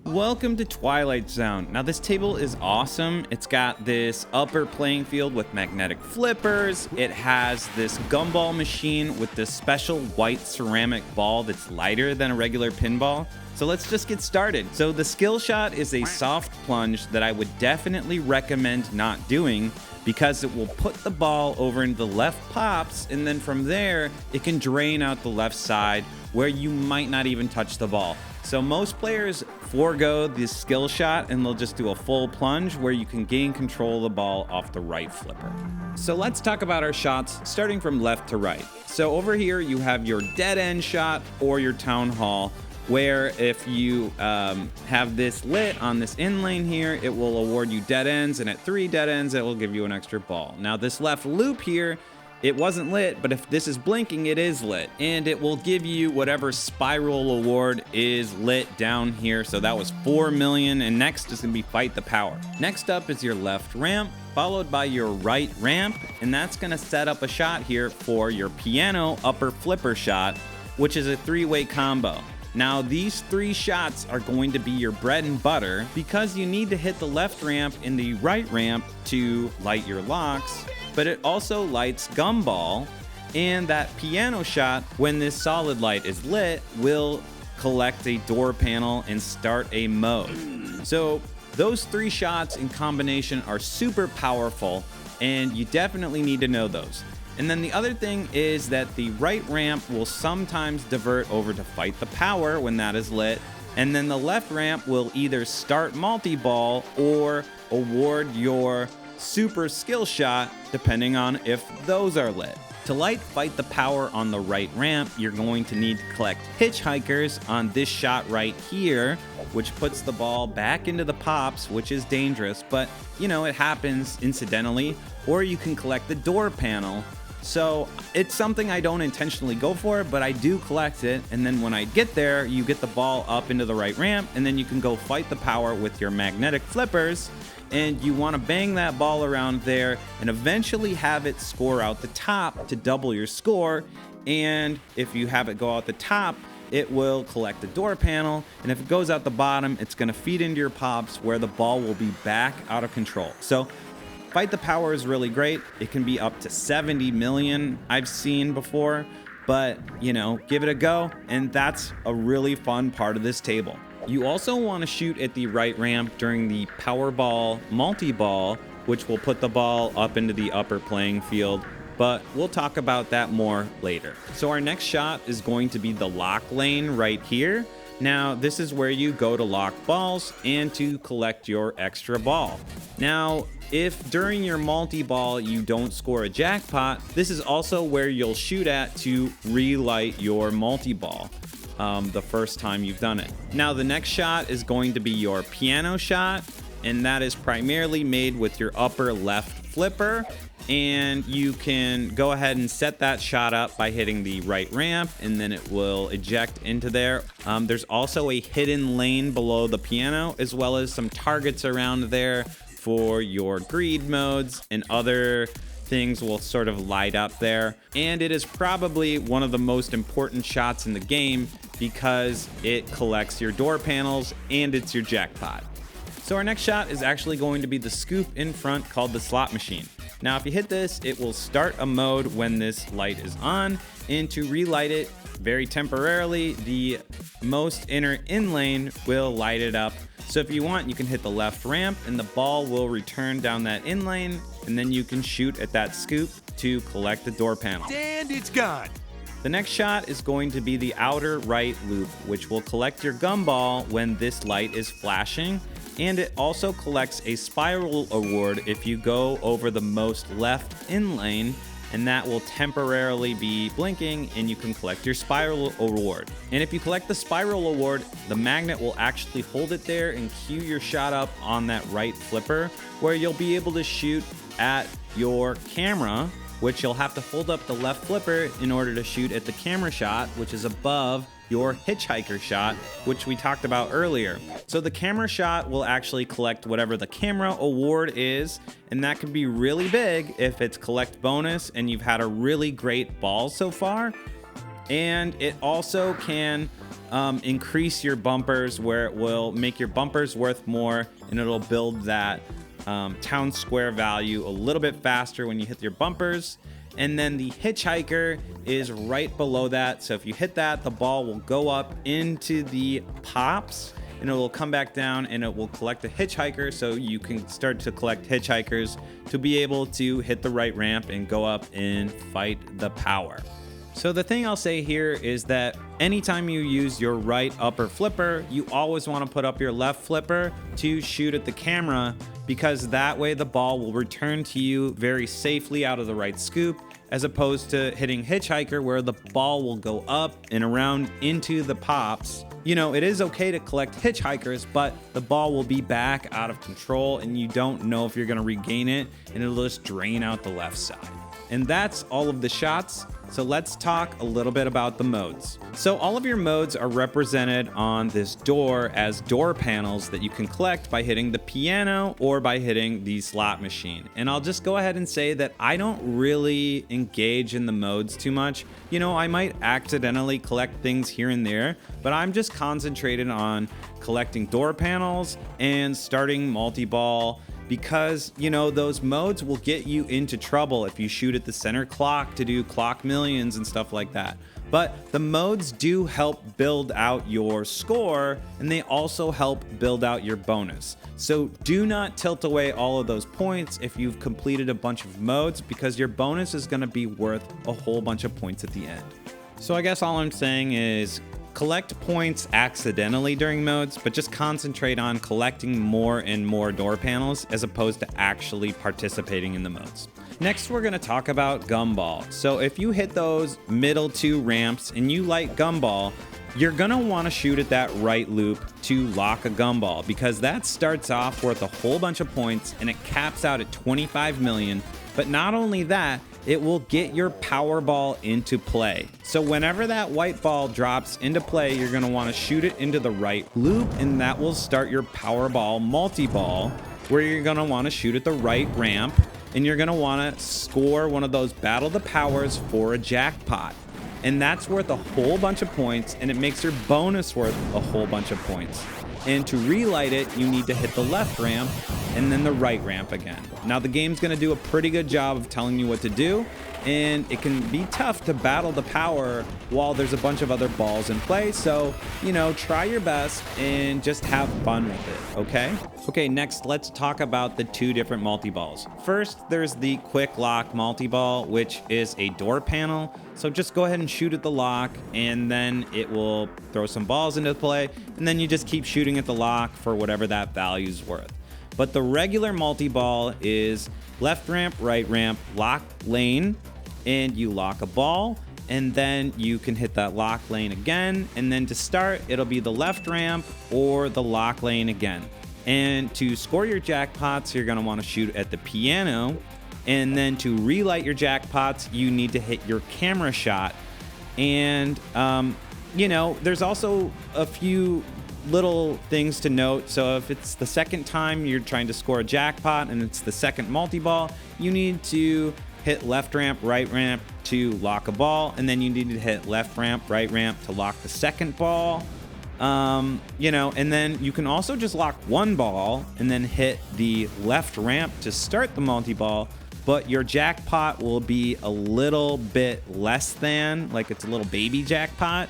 Welcome to Twilight Zone. Now this table is awesome. It's got this upper playing field with magnetic flippers. It has this gumball machine with this special white ceramic ball that's lighter than a regular pinball. So let's just get started. So the Skillshot is a soft plunge that I would definitely recommend not doing because it will put the ball over into the left pops, and then from there it can drain out the left side where you might not even touch the ball. So most players forego the skill shot and they'll just do a full plunge where you can gain control of the ball off the right flipper. So let's talk about our shots starting from left to right. So over here you have your dead end shot or your town hall, where if you have this lit on this in lane here, it will award you dead ends, and at 3 dead ends it will give you an extra ball. Now this left loop here, it wasn't lit, but if this is blinking, it is lit, and it will give you whatever spiral award is lit down here. So that was 4 million, and next is gonna be Fight the Power. Next up is your left ramp, followed by your right ramp, and that's gonna set up a shot here for your piano upper flipper shot, which is a 3-way combo. Now these 3 shots are going to be your bread and butter because you need to hit the left ramp and the right ramp to light your locks, but it also lights Gumball, and that piano shot, when this solid light is lit, will collect a door panel and start a mode. So those 3 shots in combination are super powerful, and you definitely need to know those. And then the other thing is that the right ramp will sometimes divert over to Fight the Power when that is lit, and then the left ramp will either start Multiball or award your super skill shot, depending on if those are lit. To light Fight the Power on the right ramp, you're going to need to collect hitchhikers on this shot right here, which puts the ball back into the pops, which is dangerous, but you know, it happens incidentally. Or you can collect the door panel. So it's something I don't intentionally go for, but I do collect it, and then when I get there, you get the ball up into the right ramp, and then you can go Fight the Power with your magnetic flippers, and you want to bang that ball around there and eventually have it score out the top to double your score. And if you have it go out the top, it will collect the door panel, and if it goes out the bottom, it's going to feed into your pops where the ball will be back out of control. So Fight the Power is really great. It can be up to 70 million I've seen before, but you know, give it a go, and that's a really fun part of this table. You also want to shoot at the right ramp during the Powerball Multiball, which will put the ball up into the upper playing field, but we'll talk about that more later. So our next shot is going to be the lock lane right here. Now, this is where you go to lock balls and to collect your extra ball. Now, if during your multi-ball you don't score a jackpot, this is also where you'll shoot at to relight your multi-ball the first time you've done it. Now, the next shot is going to be your piano shot, and that is primarily made with your upper left flipper. And you can go ahead and set that shot up by hitting the right ramp, and then it will eject into there. There's also a hidden lane below the piano, as well as some targets around there for your greed modes, and other things will sort of light up there. And it is probably one of the most important shots in the game because it collects your door panels and it's your jackpot. So our next shot is actually going to be the scoop in front called the slot machine. Now, if you hit this, it will start a mode when this light is on, and to relight it very temporarily, the most inner in lane will light it up. So if you want, you can hit the left ramp and the ball will return down that in lane, and then you can shoot at that scoop to collect the door panel. And it's gone. The next shot is going to be the outer right loop, which will collect your gumball when this light is flashing. And it also collects a spiral award if you go over the most left in lane, and that will temporarily be blinking, and you can collect your spiral award. And if you collect the spiral award, the magnet will actually hold it there and cue your shot up on that right flipper, where you'll be able to shoot at your camera, which you'll have to hold up the left flipper in order to shoot at the camera shot, which is above your hitchhiker shot, which we talked about earlier. So the camera shot will actually collect whatever the camera award is, and that can be really big if it's collect bonus and you've had a really great ball so far. And it also can increase your bumpers, where it will make your bumpers worth more, and it'll build that town square value a little bit faster when you hit your bumpers. And then the hitchhiker is right below that. So if you hit that, the ball will go up into the pops, and it will come back down, and it will collect the hitchhiker. So you can start to collect hitchhikers to be able to hit the right ramp and go up and fight the power. So the thing I'll say here is that anytime you use your right upper flipper, you always want to put up your left flipper to shoot at the camera, because that way the ball will return to you very safely out of the right scoop, as opposed to hitting hitchhiker, where the ball will go up and around into the pops. You know, it is okay to collect hitchhikers, but the ball will be back out of control, and you don't know if you're going to regain it, and it'll just drain out the left side. And that's all of the shots. So let's talk a little bit about the modes. So all of your modes are represented on this door as door panels that you can collect by hitting the piano or by hitting the slot machine. And I'll just go ahead and say that I don't really engage in the modes too much. You know, I might accidentally collect things here and there, but I'm just concentrated on collecting door panels and starting multi-ball, because, you know, those modes will get you into trouble if you shoot at the center clock to do clock millions and stuff like that. But the modes do help build out your score, and they also help build out your bonus. So do not tilt away all of those points if you've completed a bunch of modes, because your bonus is going to be worth a whole bunch of points at the end. So I guess all I'm saying is collect points accidentally during modes, but just concentrate on collecting more and more door panels as opposed to actually participating in the modes. Next, we're going to talk about Gumball. So if you hit those middle two ramps and you like Gumball, you're going to want to shoot at that right loop to lock a Gumball, because that starts off worth a whole bunch of points and it caps out at 25 million. But not only that, it will get your Powerball into play. So whenever that white ball drops into play, you're going to want to shoot it into the right loop, and that will start your Powerball multi-ball, where you're going to want to shoot at the right ramp, and you're going to want to score one of those Battle of the Powers for a jackpot. And that's worth a whole bunch of points, and it makes your bonus worth a whole bunch of points. And to relight it, you need to hit the left ramp and then the right ramp again. Now the game's going to do a pretty good job of telling you what to do, and it can be tough to battle the power while there's a bunch of other balls in play. So, you know, try your best and just have fun with it, okay? Okay, next, let's talk about the two different multi-balls. First, there's the quick lock multi-ball, which is a door panel. So just go ahead and shoot at the lock, and then it will throw some balls into play, and then you just keep shooting at the lock for whatever that value's worth. But the regular multi-ball is left ramp, right ramp, lock lane, and you lock a ball, and then you can hit that lock lane again, and then to start, it'll be the left ramp or the lock lane again. And to score your jackpots, you're gonna wanna shoot at the piano, and then to relight your jackpots, you need to hit your camera shot. And, you know, there's also a few little things to note. So if it's the second time you're trying to score a jackpot and it's the second multi-ball, you need to hit left ramp, right ramp to lock a ball, and then you need to hit left ramp, right ramp to lock the second ball. You know, and then you can also just lock one ball and then hit the left ramp to start the multi-ball, but your jackpot will be a little bit less than, like it's a little baby jackpot.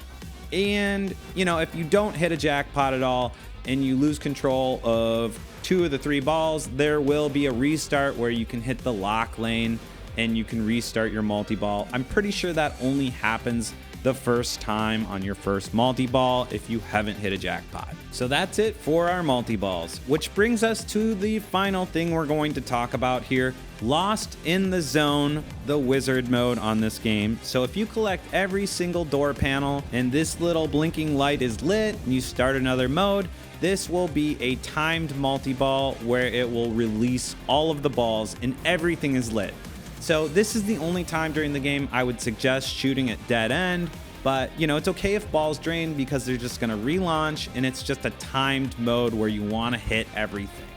And, you know, if you don't hit a jackpot at all and you lose control of two of the three balls, there will be a restart where you can hit the lock lane and you can restart your multi-ball. I'm pretty sure that only happens the first time on your first multi-ball if you haven't hit a jackpot. So that's it for our multi-balls, which brings us to the final thing we're going to talk about here, Lost in the Zone, the wizard mode on this game. So if you collect every single door panel and this little blinking light is lit and you start another mode, this will be a timed multi-ball where it will release all of the balls and everything is lit. So this is the only time during the game I would suggest shooting at dead end, but you know, it's okay if balls drain because they're just gonna relaunch and it's just a timed mode where you wanna hit everything.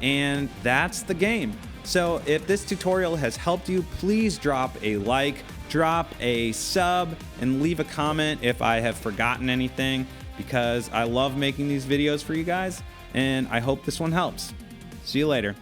And that's the game. So if this tutorial has helped you, please drop a like, drop a sub and leave a comment if I have forgotten anything, because I love making these videos for you guys, and I hope this one helps. See you later.